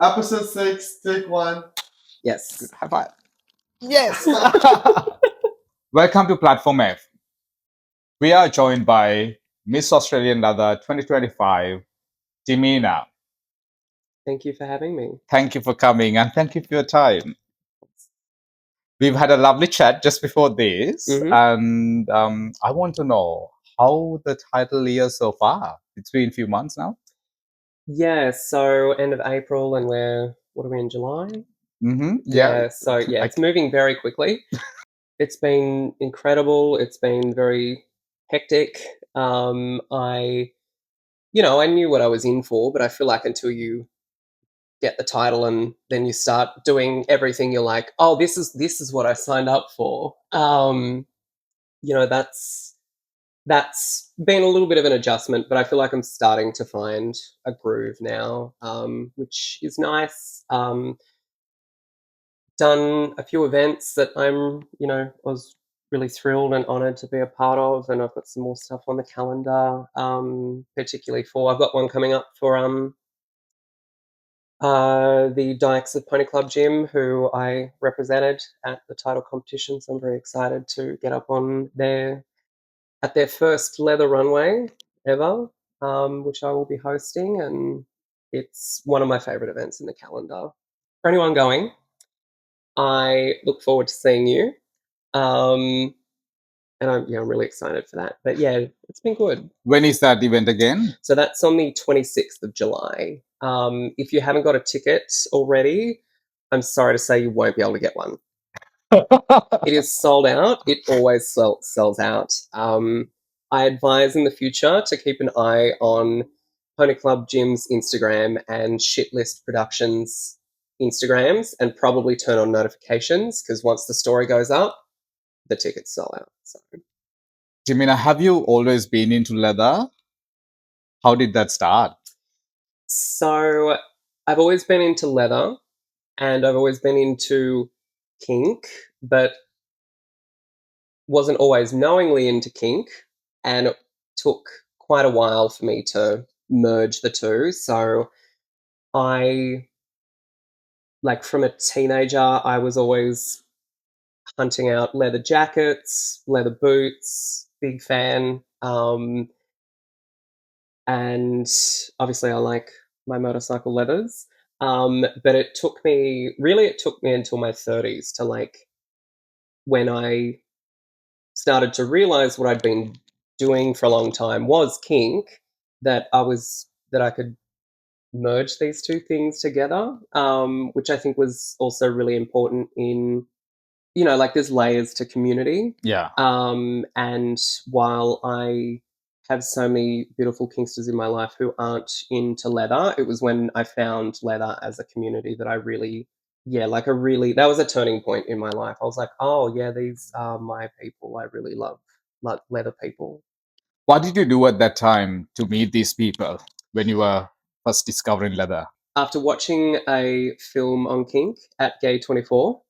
Episode 6, take 1. Yes. High five. Yes. Welcome to Platform F. We are joined by Miss Australian Leather 2025, Jimena. Thank you for having me. Thank you for coming and thank you for your time. We've had a lovely chat just before this, and I want to know how the title year so far. It's been a few months now. Yeah, so end of April, and what are we in, July? Yeah. So yeah, it's moving very quickly. It's been incredible. It's been very hectic. I knew what I was in for, but I feel like until you get the title and then you start doing everything, you're like, oh, this is what I signed up for. That's been a little bit of an adjustment, but I feel like I'm starting to find a groove now, which is nice. Done a few events that I was really thrilled and honoured to be a part of, and I've got some more stuff on the calendar, particularly I've got one coming up for the Dykes of Pony Club Gym, who I represented at the title competition, so I'm very excited to get up on at their first leather runway ever, which I will be hosting, and it's one of my favourite events in the calendar. For anyone going, I look forward to seeing you, and I'm really excited for that. But yeah, it's been good. When is that event again? So that's on the 26th of July. If you haven't got a ticket already, I'm sorry to say you won't be able to get one. It is sold out. It always sells out. I advise in the future to keep an eye on Pony Club Gym's Instagram and Shitlist Productions Instagrams, and probably turn on notifications, because once the story goes up, the tickets sell out. So, Jimena, have you always been into leather? How did that start? So I've always been into leather, and I've always been into kink, but wasn't always knowingly into kink, and it took quite a while for me to merge the two. So from a teenager, I was always hunting out leather jackets, leather boots, big fan. And obviously I like my motorcycle leathers. But it took me until my 30s to when I started to realize what I'd been doing for a long time was kink, that I could merge these two things together, which I think was also really important in, there's layers to community. Yeah. And while I have so many beautiful kinksters in my life who aren't into leather, it was when I found leather as a community that I really, that was a turning point in my life. I was like, oh yeah, these are my people. I really love leather people. What did you do at that time to meet these people when you were first discovering leather? After watching a film on kink at Gay 24,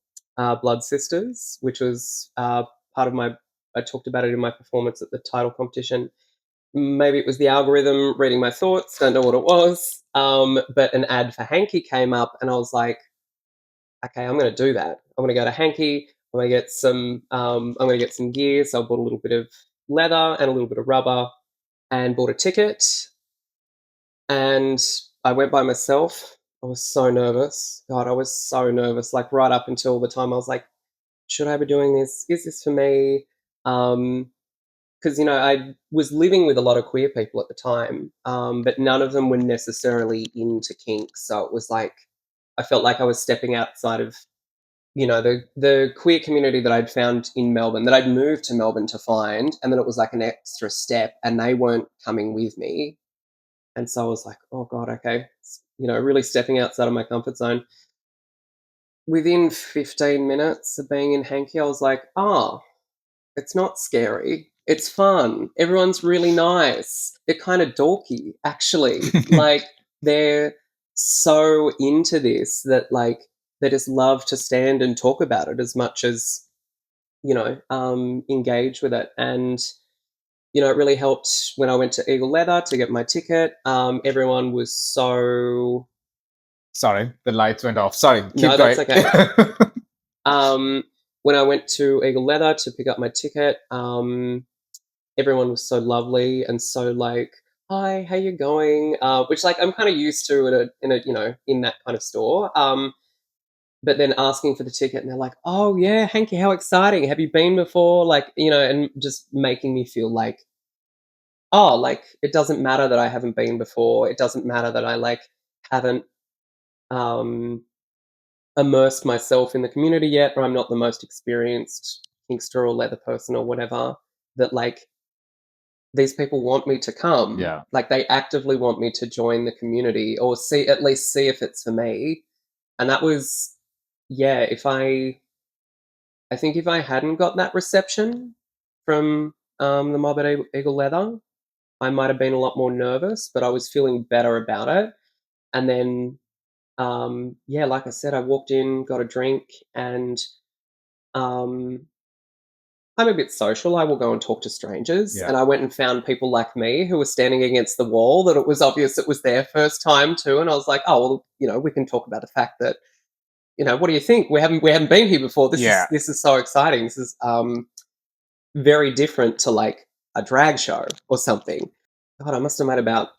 Blood Sisters, which was part of I talked about it in my performance at the title competition. Maybe it was the algorithm reading my thoughts, don't know what it was. But an ad for Hanky came up, and I was like, okay, I'm going to do that. I'm going to go to Hanky. I'm going to get some gear. So I bought a little bit of leather and a little bit of rubber, and bought a ticket. And I went by myself. I was so nervous. God, I was so nervous. Right up until the time I was like, should I be doing this? Is this for me? Because I was living with a lot of queer people at the time, but none of them were necessarily into kink. So it was like I felt like I was stepping outside of the queer community that I'd found in Melbourne, that I'd moved to Melbourne to find, and then it was like an extra step, and they weren't coming with me. And so I was like, oh God, okay, really stepping outside of my comfort zone. Within 15 minutes of being in Hanky, I was like, oh, it's not scary. It's fun. Everyone's really nice. They're kind of dorky, actually. They're so into this that they just love to stand and talk about it as much as, engage with it. And, it really helped when I went to Eagle Leather to get my ticket. Everyone was so Sorry, the lights went off. Sorry, keep No, going. that's okay. When I went to Eagle Leather to pick up my ticket, everyone was so lovely and so like, "Hi, how you going?" Which like I'm kind of used to in that kind of store. But then asking for the ticket, and they're like, "Oh yeah, Hanky, how exciting! Have you been before?" Like, and just making me feel like, oh, like it doesn't matter that I haven't been before. It doesn't matter that I like haven't um, immersed myself in the community yet, or I'm not the most experienced kinkster or leather person or whatever. That like these people want me to come. Yeah. Like they actively want me to join the community or at least see if it's for me. And that was, yeah. I think if I hadn't got that reception from the mob at Eagle Leather, I might have been a lot more nervous, but I was feeling better about it. And then, yeah, like I said, I walked in, got a drink, and I'm a bit social. I will go and talk to strangers. Yeah. And I went and found people like me who were standing against the wall that it was obvious it was their first time too. And I was like, oh, well, we can talk about the fact that, what do you think? We haven't been here before. This is so exciting. This is very different to like a drag show or something. God, I must have made about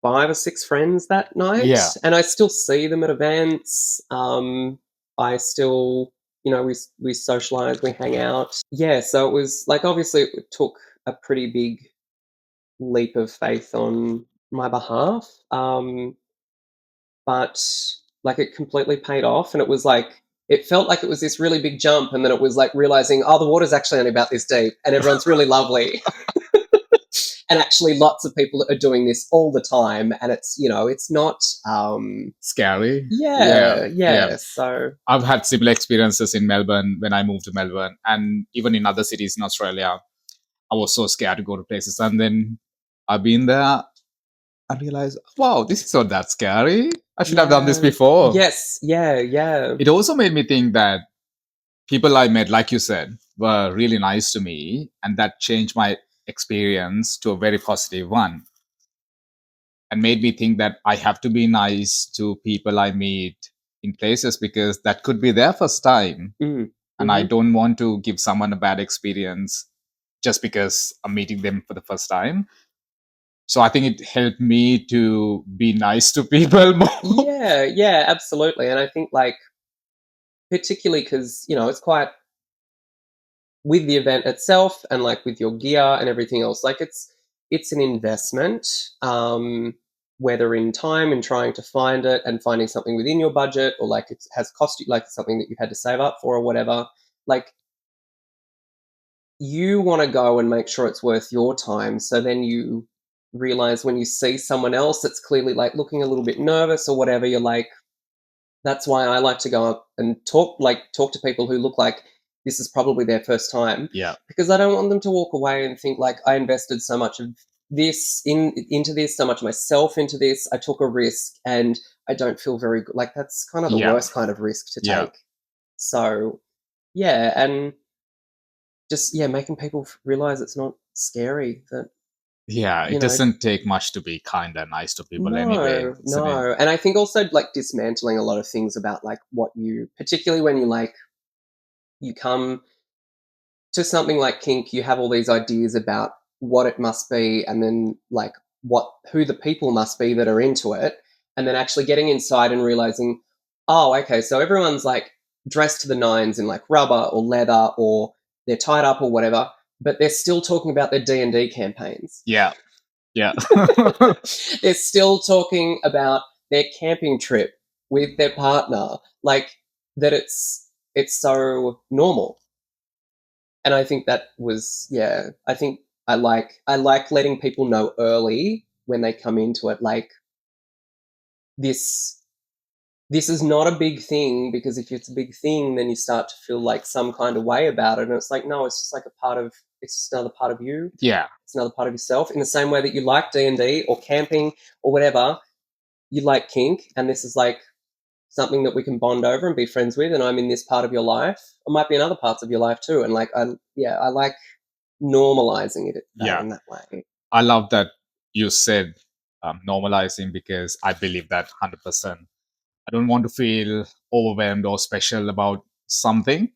5 or 6 friends that night. Yeah. And I still see them at events. I still, we socialize, we hang out. Yeah, so it was like obviously it took a pretty big leap of faith on my behalf. But like it completely paid off, and it was like it felt like it was this really big jump, and then it was like realizing, oh, the water's actually only about this deep, and everyone's really lovely. And actually lots of people are doing this all the time, and it's it's not scary. Yeah. So I've had similar experiences in Melbourne when I moved to Melbourne, and even in other cities in Australia. I was so scared to go to places, and then I've been there. I realized, wow, this is not that scary. I should have done this before. Yes, yeah. It also made me think that people I met, like you said, were really nice to me, and that changed my experience to a very positive one, and made me think that I have to be nice to people I meet in places because that could be their first time. And I don't want to give someone a bad experience just because I'm meeting them for the first time. So I think it helped me to be nice to people more. Yeah, absolutely. And I think like particularly because it's quite with the event itself and like with your gear and everything else, like it's an investment, whether in time and trying to find it and finding something within your budget, or like it has cost you, like something that you've had to save up for or whatever. Like you want to go and make sure it's worth your time. So then you realize when you see someone else that's clearly like looking a little bit nervous or whatever, you're like, that's why I like to go up and talk to people who look like this is probably their first time. Yeah. Because I don't want them to walk away and think like I invested so much of this into this, so much of myself into this. I took a risk and I don't feel very good. Like that's kind of the worst kind of risk to take. So yeah, and just making people realize it's not scary. That it doesn't take much to be kind and nice to people anyway. No. And I think also like dismantling a lot of things about like what you, particularly when you come to something like kink, you have all these ideas about what it must be, and then like who the people must be that are into it, and then actually getting inside and realizing, oh, okay, so everyone's like dressed to the nines in like rubber or leather, or they're tied up or whatever, but they're still talking about their D&D campaigns. Yeah. They're still talking about their camping trip with their partner, like that it's so normal. And I think that was I think I like letting people know early when they come into it, like this is not a big thing, because if it's a big thing then you start to feel like some kind of way about it, and it's like, no, it's just like it's just another part of you. It's another part of yourself, in the same way that you like D&D or camping or whatever, you like kink, and this is like something that we can bond over and be friends with, and I'm in this part of your life. It might be in other parts of your life too, and like I like normalizing it in that way. I love that you said normalizing, because I believe that 100%. I don't want to feel overwhelmed or special about something.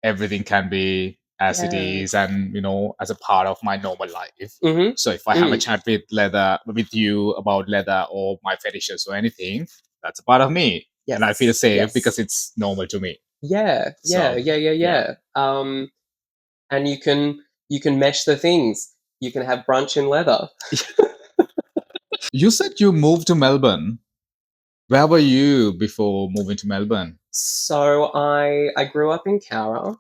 Everything can be as it is, and as a part of my normal life. Mm-hmm. So if I have a chat with you about leather or my fetishes or anything, that's a part of me. Yes. And I feel safe Yes. because it's normal to me. Yeah. So, Yeah. And you can mesh the things. You can have brunch in leather. You said you moved to Melbourne. Where were you before moving to Melbourne? So I grew up in Cowra,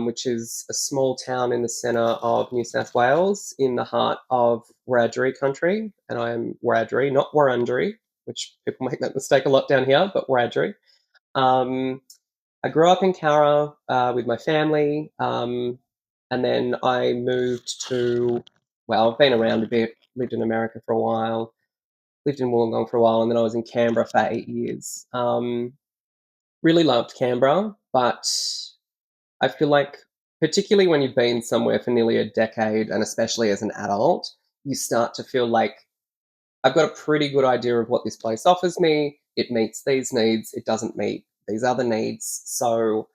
which is a small town in the centre of New South Wales, in the heart of Wiradjuri country, and I am Wiradjuri, not Wurundjeri, which people make that mistake a lot down here, but Wiradjuri. I grew up in Cowra with my family, and then I moved to. Well, I've been around a bit. Lived in America for a while. Lived in Wollongong for a while, and then I was in Canberra for 8 years. Really loved Canberra, but I feel like, particularly when you've been somewhere for nearly a decade, and especially as an adult, you start to feel like I've got a pretty good idea of what this place offers me. It meets these needs, it doesn't meet these other needs. So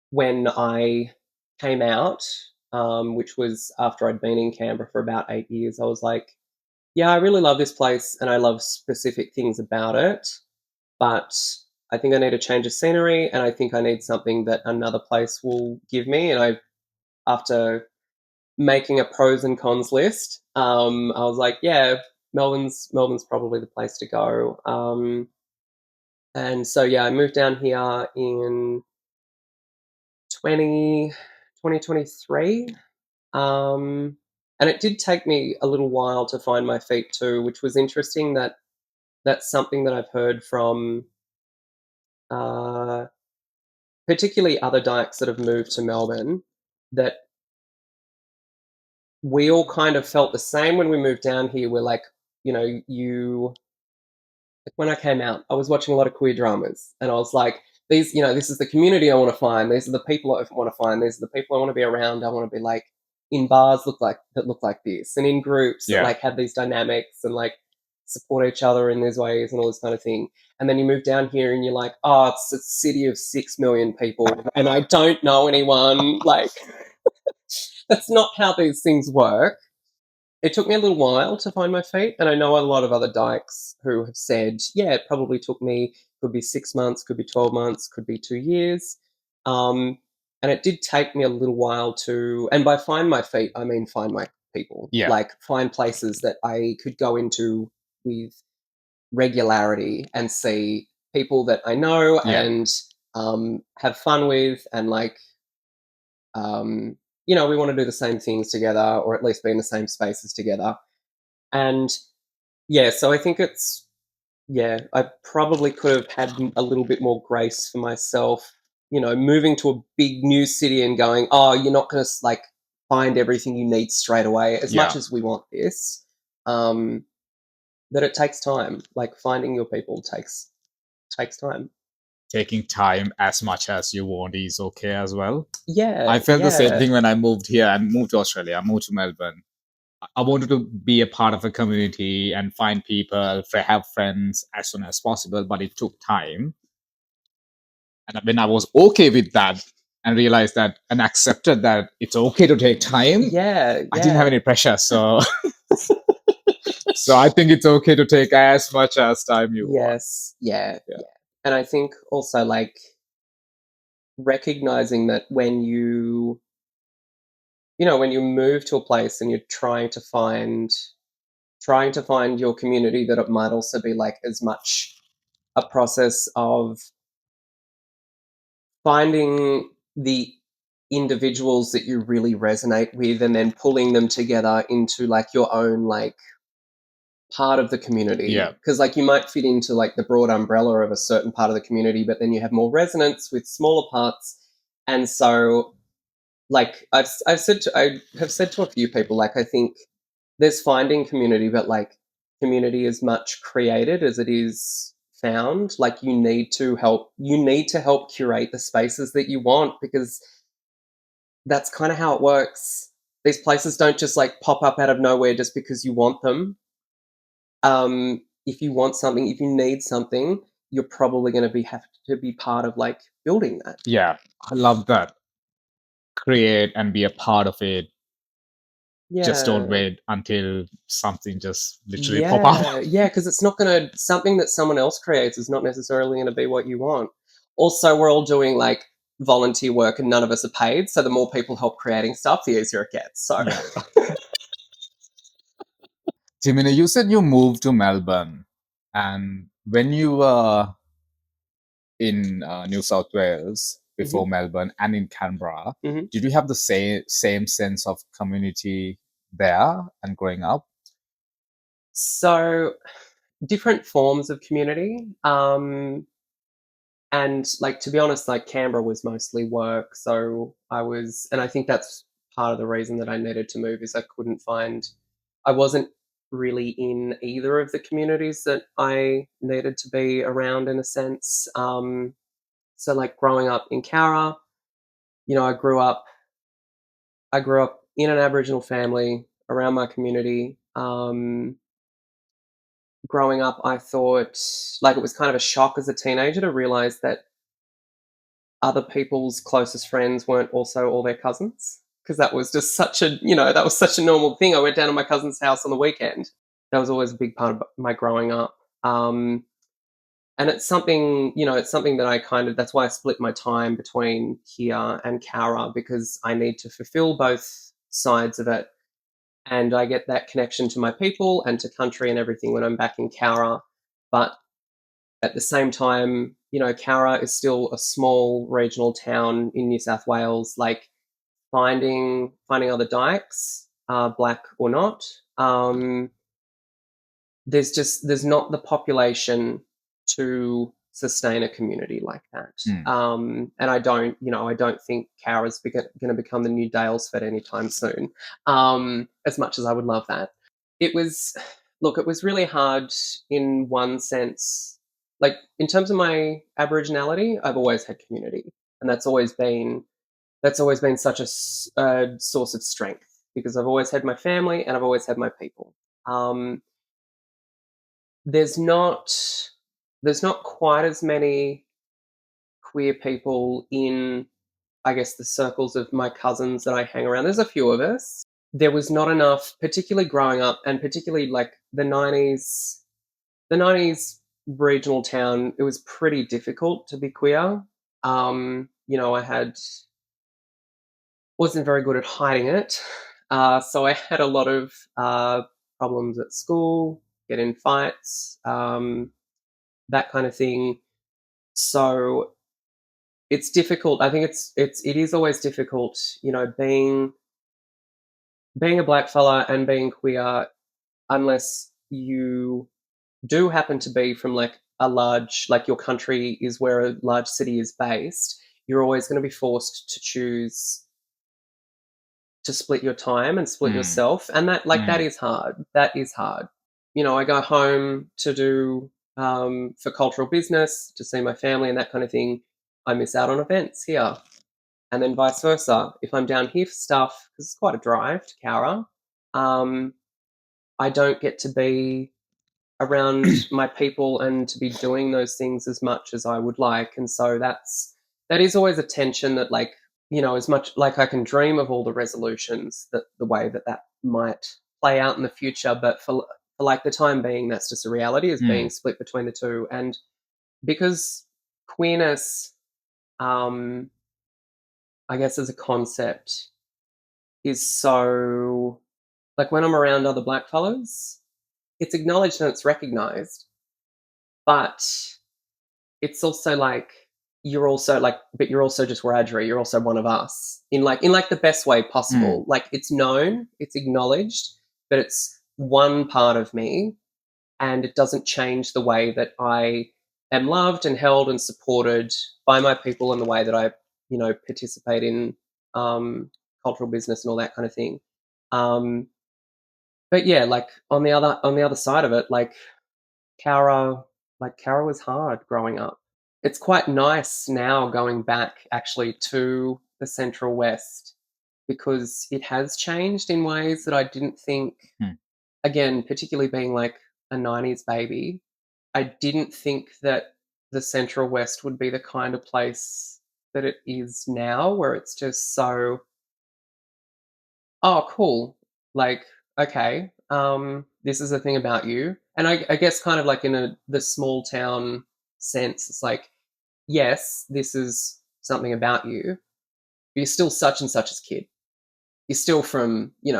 when I came out, which was after I'd been in Canberra for about 8 years, I was like, yeah, I really love this place and I love specific things about it, but I think I need a change of scenery, and I think I need something that another place will give me. And after making a pros and cons list, I was like, yeah, Melbourne's probably the place to go. And so yeah, I moved down here in 2023. And it did take me a little while to find my feet too, which was interesting. That's something that I've heard from particularly other dykes that have moved to Melbourne, that we all kind of felt the same when we moved down here. We're like, when I came out, I was watching a lot of queer dramas, and I was like, this is the community I want to find. These are the people I want to find. These are the people I want to be around. I want to be like in bars look like this, and in groups that like have these dynamics and like support each other in these ways and all this kind of thing. And then you move down here and you're like, oh, it's a city of 6 million people, and I don't know anyone. Like, that's not how these things work. It took me a little while to find my feet, and I know a lot of other dykes who have said, yeah, it probably took me, could be 6 months, could be 12 months, could be 2 years. And it did take me a little while to, and by find my feet, I mean find my people. Yeah. Like find places that I could go into with regularity and see people that I know and have fun with, and like, we want to do the same things together, or at least be in the same spaces together. And yeah, so I think I probably could have had a little bit more grace for myself, moving to a big new city and going, oh, you're not going to like find everything you need straight away, as much as we want this. That it takes time. Like finding your people takes time. Taking time as much as you want is okay as well. Yeah. I felt the same thing when I moved here and moved to Australia. I moved to Melbourne. I wanted to be a part of a community and find people, have friends as soon as possible, but it took time. And when I was okay with that and realized that and accepted that it's okay to take time, I didn't have any pressure. So, so I think it's okay to take as much as time you want. Yeah. And I think also like recognizing that when you move to a place and you're trying to find your community, that it might also be like as much a process of finding the individuals that you really resonate with and then pulling them together into like your own like part of the community. Yeah. Because like you might fit into like the broad umbrella of a certain part of the community, but then you have more resonance with smaller parts. And so like I have said to a few people, like I think there's finding community, but like community is much created as it is found. Like you need to help curate the spaces that you want, because that's kind of how it works. These places don't just like pop up out of nowhere just because you want them. if you want something, if you need something, you're probably going to have to be part of like building that. Yeah, I love that. Create and be a part of it. Yeah. Just don't wait until something just literally pop up. Yeah, because it's not going to, something that someone else creates is not necessarily going to be what you want. Also, we're all doing like volunteer work and none of us are paid. So the more people help creating stuff, the easier it gets. So Yeah. Jimena, you said you moved to Melbourne, and when you were in New South Wales before Melbourne and in Canberra, did you have the same sense of community there and growing up? So different forms of community. And like, to be honest, like Canberra was mostly work. So and I think that's part of the reason that I needed to move is I wasn't really in either of the communities that I needed to be around in a sense. So like growing up in Cowra, I grew up in an Aboriginal family around my community. Growing up, I thought like it was kind of a shock as a teenager to realize that other people's closest friends weren't also all their cousins, because that was just such a normal thing. I went down to my cousin's house on the weekend. That was always a big part of my growing up. And it's something that I that's why I split my time between here and Cowra, because I need to fulfill both sides of it. And I get that connection to my people and to country and everything when I'm back in Cowra. But at the same time, Cowra is still a small regional town in New South Wales. Like finding other dykes, black or not, there's not the population to sustain a community like that. And I don't think Cowra's going to become the new Daylesford anytime soon. As much as I would love that, it was really hard in one sense. Like in terms of my Aboriginality, I've always had community, and that's always been such a source of strength, because I've always had my family and I've always had my people. There's not quite as many queer people in, I guess, the circles of my cousins that I hang around. There's a few of us. There was not enough, particularly growing up, and particularly like the 90s regional town. It was pretty difficult to be queer. I wasn't very good at hiding it. So I had a lot of problems at school, get in fights, that kind of thing. So it's difficult. I think it is always difficult, being a black fella and being queer, unless you do happen to be from like a large, like your country is where a large city is based. You're always going to be forced to choose to split your time and split yourself, and that is hard. That is hard. I go home to do for cultural business, to see my family and that kind of thing. I miss out on events here, and then vice versa. If I'm down here for stuff, because it's quite a drive to Cowra, I don't get to be around my people and to be doing those things as much as I would like, and so that is always a tension that, like, as much like I can dream of all the resolutions that the way that might play out in the future, but for like the time being, that's just a reality, is being split between the two. And because queerness, I guess as a concept, is so, like, when I'm around other black fellas, it's acknowledged and it's recognized, but it's also like, but you're also just Wiradjuri. You're also one of us in the best way possible. Like, it's known, it's acknowledged, but it's one part of me, and it doesn't change the way that I am loved and held and supported by my people, and the way that I, participate in cultural business and all that kind of thing. But yeah, like on the other side of it, like Cowra was hard growing up. It's quite nice now going back actually to the Central West, because it has changed in ways that I didn't think. Again, particularly being like a 90s baby, I didn't think that the Central West would be the kind of place that it is now, where it's just so, oh, cool. Like, okay, this is a thing about you. And I guess kind of like in the small town sense, it's like, yes, this is something about you, but you're still such and such as kid. You're still from, you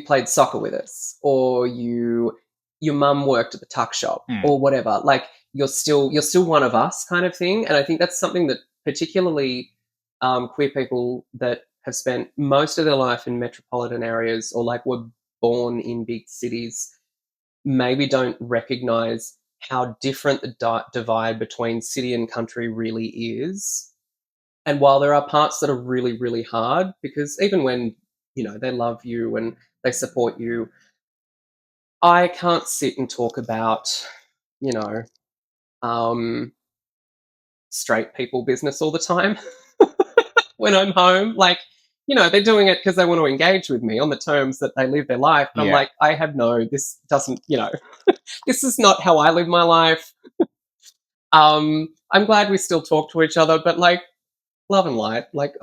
played soccer with us, or your mum worked at the tuck shop, or whatever. Like, you're still one of us, kind of thing. And I think that's something that particularly queer people that have spent most of their life in metropolitan areas, or like were born in big cities, maybe don't recognize how different the divide between city and country really is. And while there are parts that are really, really hard, because even when, they love you and they support you, I can't sit and talk about, you know, um, straight people business all the time when I'm home. Like, they're doing it because they want to engage with me on the terms that they live their life. And I'm like, this doesn't, this is not how I live my life. I'm glad we still talk to each other, but like, love and light, like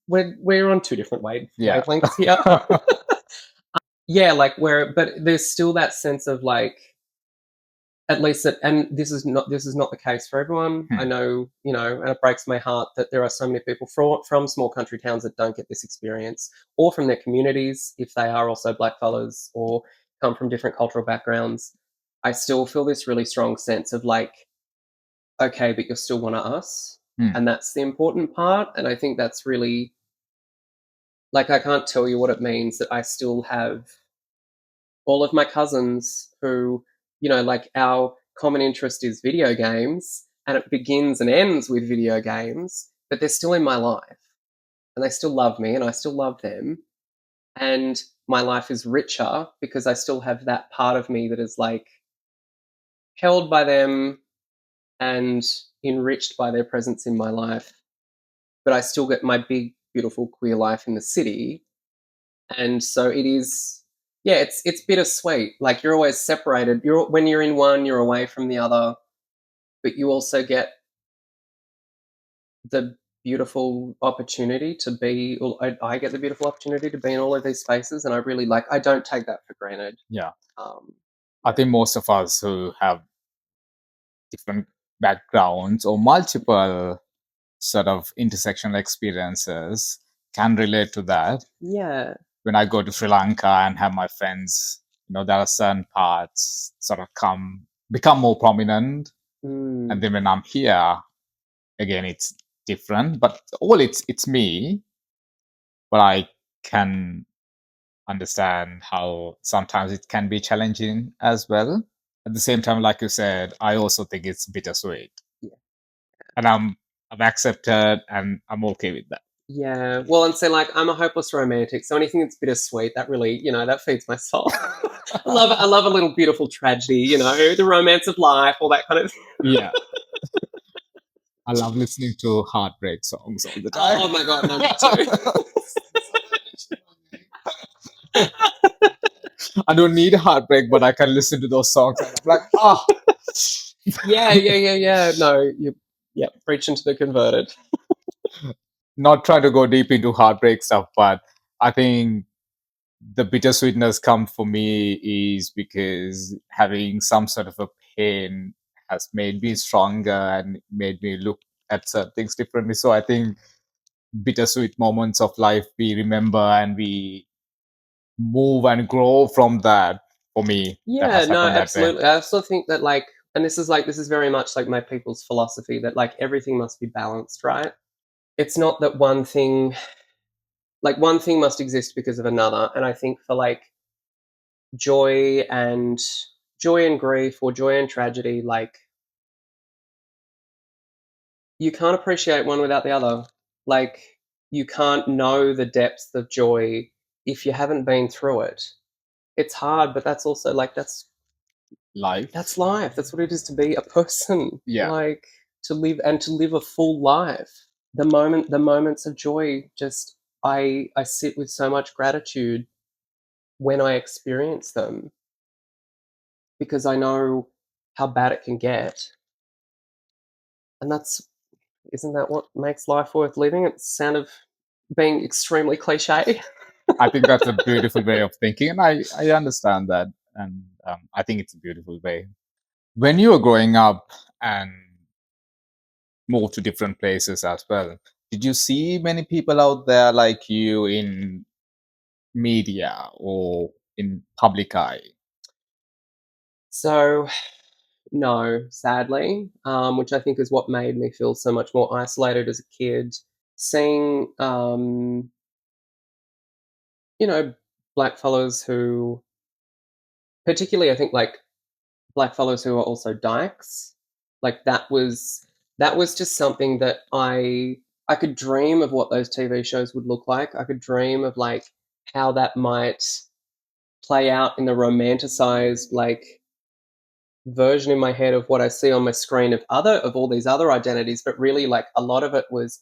we're on two different wavelengths here. But there's still that sense of like, at least that, and this is not the case for everyone. I know, and it breaks my heart that there are so many people from small country towns that don't get this experience, or from their communities, if they are also blackfellas or come from different cultural backgrounds. I still feel this really strong sense of like, okay, but you're still one of us. And that's the important part. And I think that's really, like, I can't tell you what it means that I still have all of my cousins who, like, our common interest is video games, and it begins and ends with video games, but they're still in my life, and they still love me, and I still love them. And my life is richer because I still have that part of me that is like held by them and enriched by their presence in my life. But I still get my big, beautiful queer life in the city. And so it is, it's bittersweet. Like, you're always separated. When you're in one, you're away from the other, but you also get the beautiful opportunity to be, or I get the beautiful opportunity to be in all of these spaces, and I really I don't take that for granted. Yeah. I think most of us who have different backgrounds or multiple sort of intersectional experiences can relate to that. Yeah. When I go to Sri Lanka and have my friends, there are certain parts sort of become more prominent. And then when I'm here, again, it's different, but it's me. But I can understand how sometimes it can be challenging as well. At the same time, like you said, I also think it's bittersweet. Yeah. And I'm accepted and I'm okay with that. Yeah. Well, and so like, I'm a hopeless romantic, so anything that's bittersweet, that really, that feeds my soul. I love a little beautiful tragedy, the romance of life, all that kind of thing. Yeah. I love listening to heartbreak songs all the time. Oh my god, no, me too. I don't need a heartbreak, but I can listen to those songs and I'm like, Yeah. No, preaching to the converted. Not trying to go deep into heartbreak stuff, but I think the bittersweetness come for me is because having some sort of a pain has made me stronger and made me look at certain things differently. So I think bittersweet moments of life we remember and we move and grow from that. For me, that has No, happened that absolutely. way. I also think that like, and this is very much like my people's philosophy, that like everything must be balanced, right? It's not that one thing must exist because of another. And I think for like joy and grief, or joy and tragedy, like, you can't appreciate one without the other. Like, you can't know the depths of joy if you haven't been through it. It's hard, but that's also like, that's Life. That's life. That's what it is to be a person. Yeah. Like, to live a full life. The moments of joy, just I sit with so much gratitude when I experience them. because I know how bad it can get. And isn't that what makes life worth living? It's the sound of being extremely cliche. I think that's a beautiful way of thinking, and I understand that, and I think it's a beautiful way. When you were growing up and moved to different places as well, did you see many people out there like you in media or in public eye? So, no, sadly, which I think is what made me feel so much more isolated as a kid. Seeing, black fellows who, particularly, I think, like black fellows who are also dykes, like that was just something that I could dream of what those TV shows would look like. I could dream of like how that might play out in the romanticized like version in my head of what I see on my screen of all these other identities, but really like a lot of it was,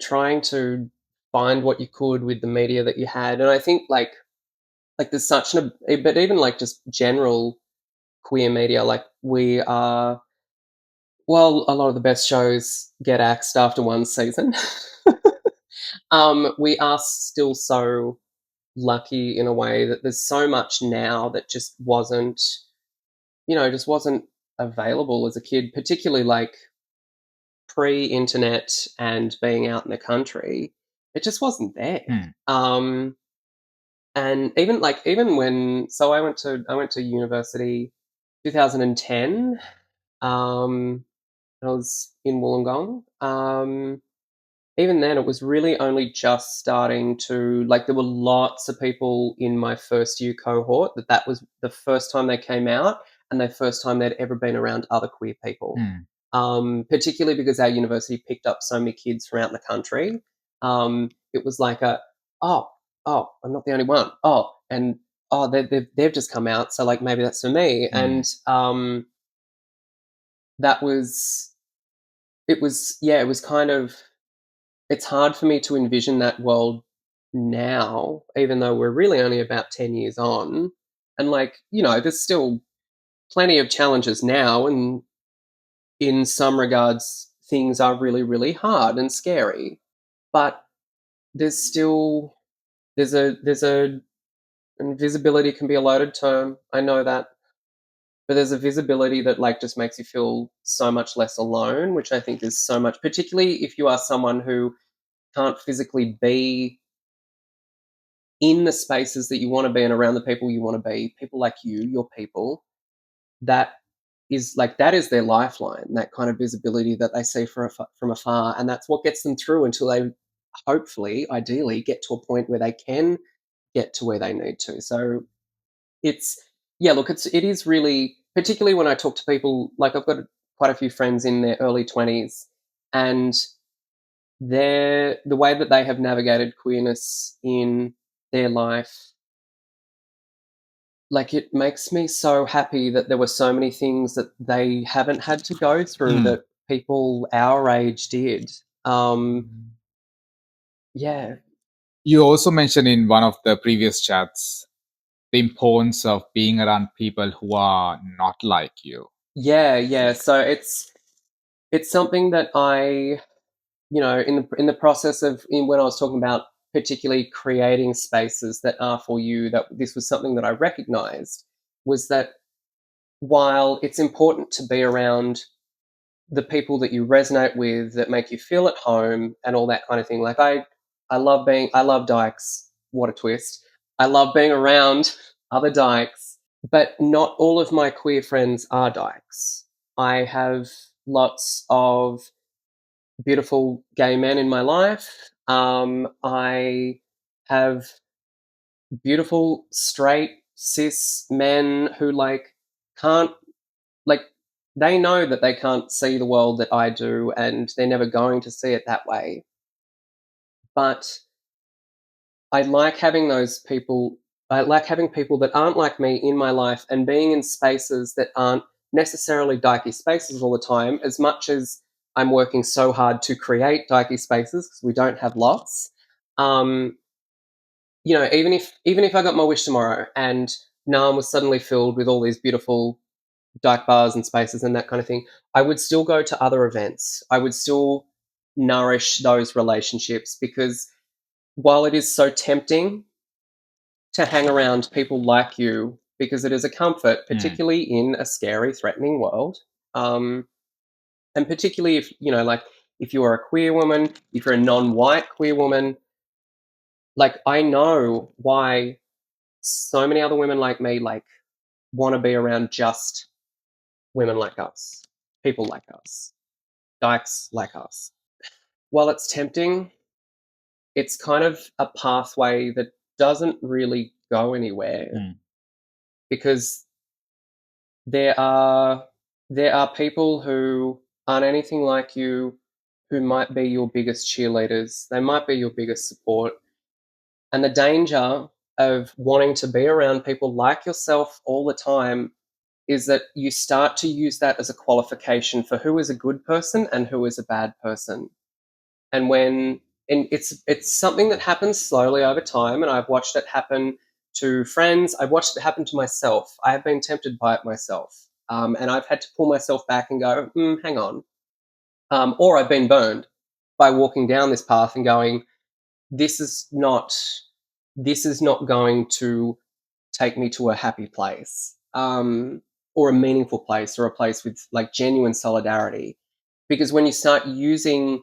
trying to find what you could with the media that you had. And I think like there's such but even like just general queer media, like we are, well, a lot of the best shows get axed after one season. We are still so lucky in a way that there's so much now that just wasn't available as a kid, particularly like pre-internet and being out in the country. It just wasn't there. And even when I went to university 2010. I was in Wollongong. Even then, it was really only just starting to like. There were lots of people in my first year cohort that was the first time they came out, and the first time they'd ever been around other queer people. Particularly because our university picked up so many kids from out in the country. It was like oh, I'm not the only one. And they've just come out, so like maybe that's for me. And that was it was kind of, it's hard for me to envision that world now, even though we're really only about 10 years on. And like, there's still plenty of challenges now, and in some regards things are really, really hard and scary. But there's still there's a and visibility can be a loaded term. I know that. But there's a visibility that like just makes you feel so much less alone, which I think is so much, particularly if you are someone who can't physically be in the spaces that you want to be and around the people you want to be, people like you, your people, that is their lifeline, that kind of visibility that they see from afar. And that's what gets them through until they hopefully, ideally, get to a point where they can get to where they need to. So it is really, particularly when I talk to people, like I've got quite a few friends in their early 20s, and the way that they have navigated queerness in their life, like it makes me so happy that there were so many things that they haven't had to go through that people our age did. Yeah. You also mentioned in one of the previous chats the importance of being around people who are not like you. Yeah. So it's something that I, in the process of when I was talking about particularly creating spaces that are for you, that this was something that I recognized, was that while it's important to be around the people that you resonate with, that make you feel at home and all that kind of thing. Like I love dykes. What a twist. I love being around other dykes, but not all of my queer friends are dykes. I have lots of beautiful gay men in my life. I have beautiful straight cis men who can't like they know that they can't see the world that I do, and they're never going to see it that way. But I like having those people. I like having people that aren't like me in my life and being in spaces that aren't necessarily dykey spaces all the time, as much as I'm working so hard to create dykey spaces because we don't have lots. Even if I got my wish tomorrow and Naarm was suddenly filled with all these beautiful dyke bars and spaces and that kind of thing, I would still go to other events. I would still nourish those relationships, because while it is so tempting to hang around people like you, because it is a comfort, particularly in a scary, threatening world, and particularly if, like, if you are a queer woman, if you're a non-white queer woman, like, I know why so many other women like me, like, want to be around just women like us, people like us, dykes like us. While it's tempting, it's kind of a pathway that doesn't really go anywhere, because there are people who aren't anything like you, who might be your biggest cheerleaders. They might be your biggest support. And the danger of wanting to be around people like yourself all the time is that you start to use that as a qualification for who is a good person and who is a bad person. And it's something that happens slowly over time, and I've watched it happen to friends. I've watched it happen to myself. I have been tempted by it myself, and I've had to pull myself back and go, hang on. Or I've been burned by walking down this path and going, this is not going to take me to a happy place, or a meaningful place, or a place with like genuine solidarity. Because when you start using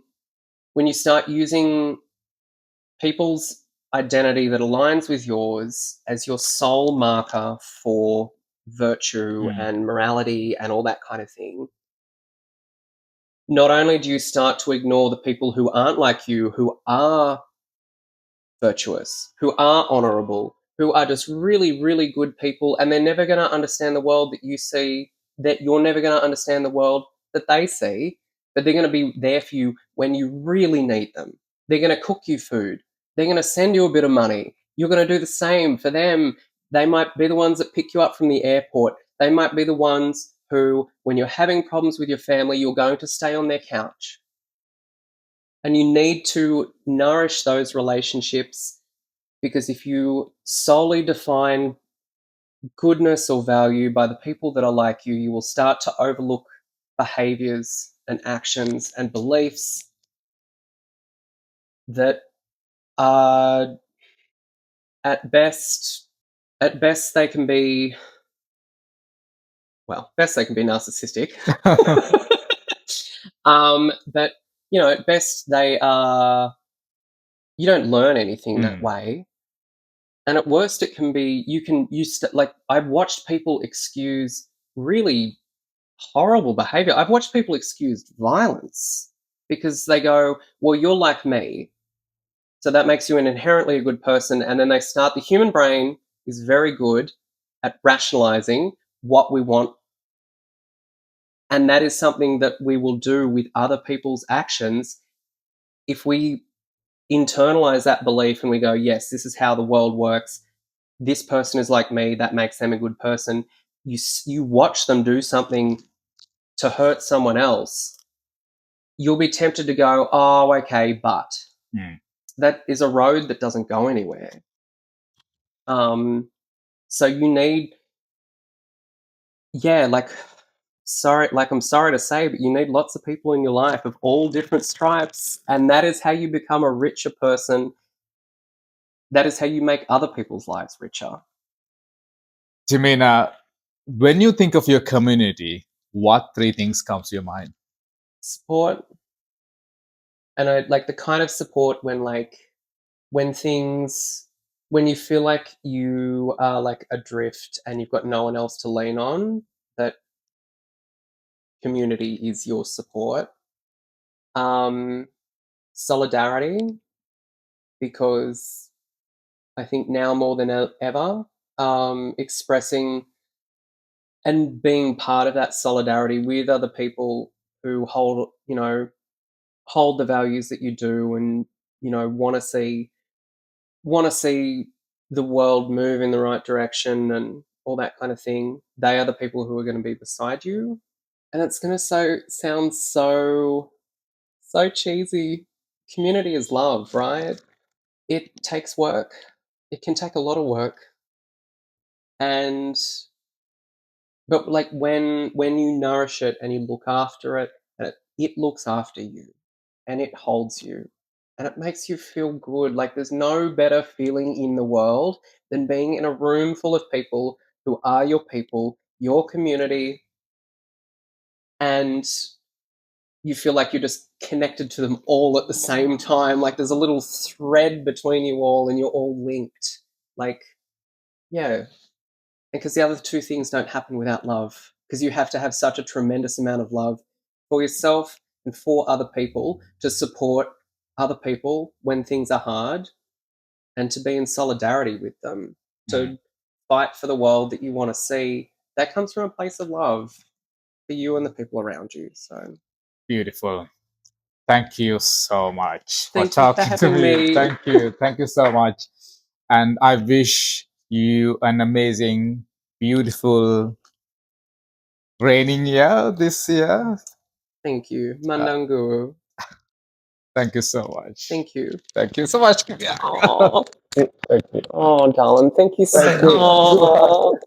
people's identity that aligns with yours as your sole marker for virtue and morality and all that kind of thing, not only do you start to ignore the people who aren't like you, who are virtuous, who are honorable, who are just really, really good people, and they're never going to understand the world that you see, that you're never going to understand the world that they see, but they're going to be there for you when you really need them. They're going to cook you food. They're going to send you a bit of money. You're going to do the same for them. They might be the ones that pick you up from the airport. They might be the ones who, when you're having problems with your family, you're going to stay on their couch. And you need to nourish those relationships, because if you solely define goodness or value by the people that are like you, you will start to overlook behaviors and actions and beliefs that are at best they can be, best they can be narcissistic. But at best they are, you don't learn anything that way. And at worst, it can be, like, I've watched people excuse really horrible behavior. I've watched people excuse violence because they go, well, you're like me, so that makes you an inherently a good person. And then the human brain is very good at rationalizing what we want. And that is something that we will do with other people's actions. If we internalize that belief and we go, yes, this is how the world works, this person is like me, that makes them a good person. You watch them do something to hurt someone else, you'll be tempted to go, oh, okay, but that is a road that doesn't go anywhere. So you need, I'm sorry to say, but you need lots of people in your life of all different stripes, and that is how you become a richer person. That is how you make other people's lives richer. Jimena, when you think of your community, what three things comes to your mind? Support. And I like the kind of support when you feel like you are like adrift and you've got no one else to lean on, that community is your support. Solidarity, because I think now more than ever, expressing and being part of that solidarity with other people who hold the values that you do, and want to see the world move in the right direction and all that kind of thing. They are the people who are going to be beside you. And it's going to sound so cheesy. Community is love, right? It takes work. It can take a lot of work. But like when you nourish it and you look after it, and it looks after you, and it holds you, and it makes you feel good. Like there's no better feeling in the world than being in a room full of people who are your people, your community, and you feel like you're just connected to them all at the same time. Like there's a little thread between you all and you're all linked. Like, yeah. Because the other two things don't happen without love. Because you have to have such a tremendous amount of love for yourself and for other people to support other people when things are hard and to be in solidarity with them, to fight for the world that you want to see. That comes from a place of love for you and the people around you. So Beautiful. Thank you so much thank for you for talking to having me. me. Thank you. Thank you so much. And I wish you an amazing, beautiful raining year this year. Thank you. Mandangu. Thank you so much. Thank you. Thank you so much. Oh, Thank you. oh darling. Thank you so much.